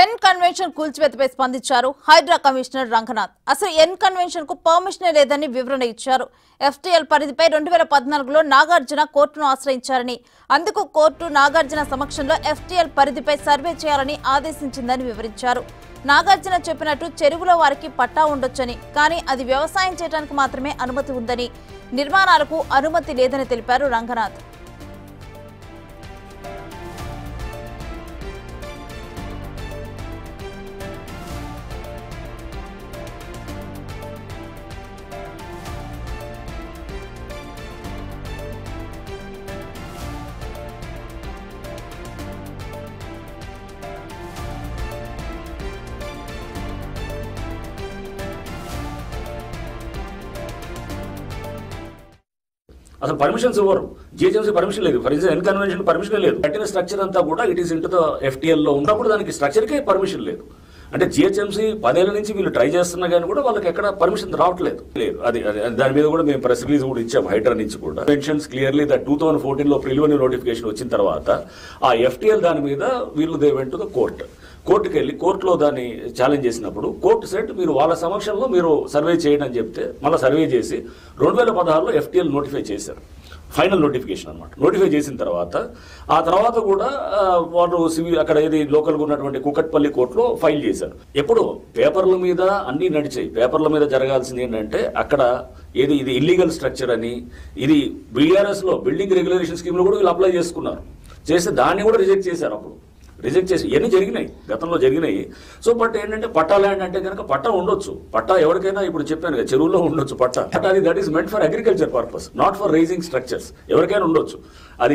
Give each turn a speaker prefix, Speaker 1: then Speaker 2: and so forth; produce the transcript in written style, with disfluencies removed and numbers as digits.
Speaker 1: N convention కూల్చివేతపై స్పందించారు Hydraa commissioner Ranganath. అసలు N convention కు పర్మిషన్ లేదని వివరణ ఇచ్చారు. ఎఫ్టీఎల్ పరిధిపై 2014లో నాగార్జున కోర్టును ఆశ్రయించారని, అందుకు కోర్టు నాగార్జున సమక్షంలో ఎఫ్టీఎల్ పరిధిపై సర్వే చేయాలని ఆదేశించిందని వివరించారు. నాగార్జున చెప్పినట్టు చెరువులో వారికి పట్టా ఉండొచ్చని, కానీ అది వ్యవసాయం చేయడానికి మాత్రమే అనుమతి ఉందని, నిర్మాణాలకు అనుమతి లేదని తెలిపారు రంగనాథ్.
Speaker 2: అసలు పర్మిషన్స్ ఇవ్వరు. జిహెచ్ఎంసీ పర్మిషన్ లేదు. For example N convention permission లేదు. కట్టిన స్ట్రక్చర్ అంతా కూడా it is into the FTL లో ఉన్నప్పుడు దానికి స్ట్రక్చర్కే పర్మిషన్ లేదు. అంటే జిహెచ్ఎంసీ 10 ఏళ్ల నుంచి వీళ్ళు ట్రై చేస్తున్నా కానీ కూడా వాళ్ళకి ఎక్కడ పర్మిషన్ రావట్లేదు. లేదు అది దాని మీద కూడా మేము ప్రెస్ రిలీజ్ కూడా ఇచ్చాము హైడ్రా నుంచి కూడా. మెన్షన్స్ క్లియర్లీ దట్ 2014లో ప్రిలిమినరీ నోటిఫికేషన్ వచ్చిన తర్వాత ఆ ఎఫ్టీఎల్ దాని మీద వీళ్ళు దే వెంట్ టు ద కోర్టుకి వెళ్ళి కోర్టులో దాన్ని ఛాలెంజ్ చేసినప్పుడు కోర్టు సెట్ మీరు వాళ్ళ సమక్షంలో మీరు సర్వే చేయండి అని చెప్తే మళ్ళీ సర్వే చేసి 2016లో ఎఫ్టీఎల్ నోటిఫై చేశారు. ఫైనల్ నోటిఫికేషన్ అనమాట. నోటిఫై చేసిన తర్వాత కూడా వాళ్ళు అక్కడ ఏది లోకల్గా ఉన్నటువంటి కుకట్పల్లి కోర్టులో ఫైల్ చేశారు. ఎప్పుడు పేపర్ల మీద అన్నీ నడిచాయి. పేపర్ల మీద జరగాల్సింది ఏంటంటే అక్కడ ఇది ఇల్లీగల్ స్ట్రక్చర్ అని, ఇది బీఆర్ఎస్ లో బిల్డింగ్ రెగ్యులేషన్ స్కీమ్ లో కూడా వీళ్ళు అప్లై చేసుకున్నారు. చేస్తే దాన్ని కూడా రిజెక్ట్ చేశారు. అప్పుడు రిజెక్ట్ చేసి ఇవన్నీ జరిగినాయి, గతంలో జరిగినాయి. సో బట్ ఏంటంటే పట్టా ల్యాండ్ అంటే కనుక పట్టా ఉండొచ్చు. పట్టా ఎవరికైనా ఇప్పుడు చెప్పాను కదా, చెరువులో ఉండొచ్చు పట్టా. అది that is meant for agriculture purpose, not for raising structures. ఎవరికైనా ఉండొచ్చు అది.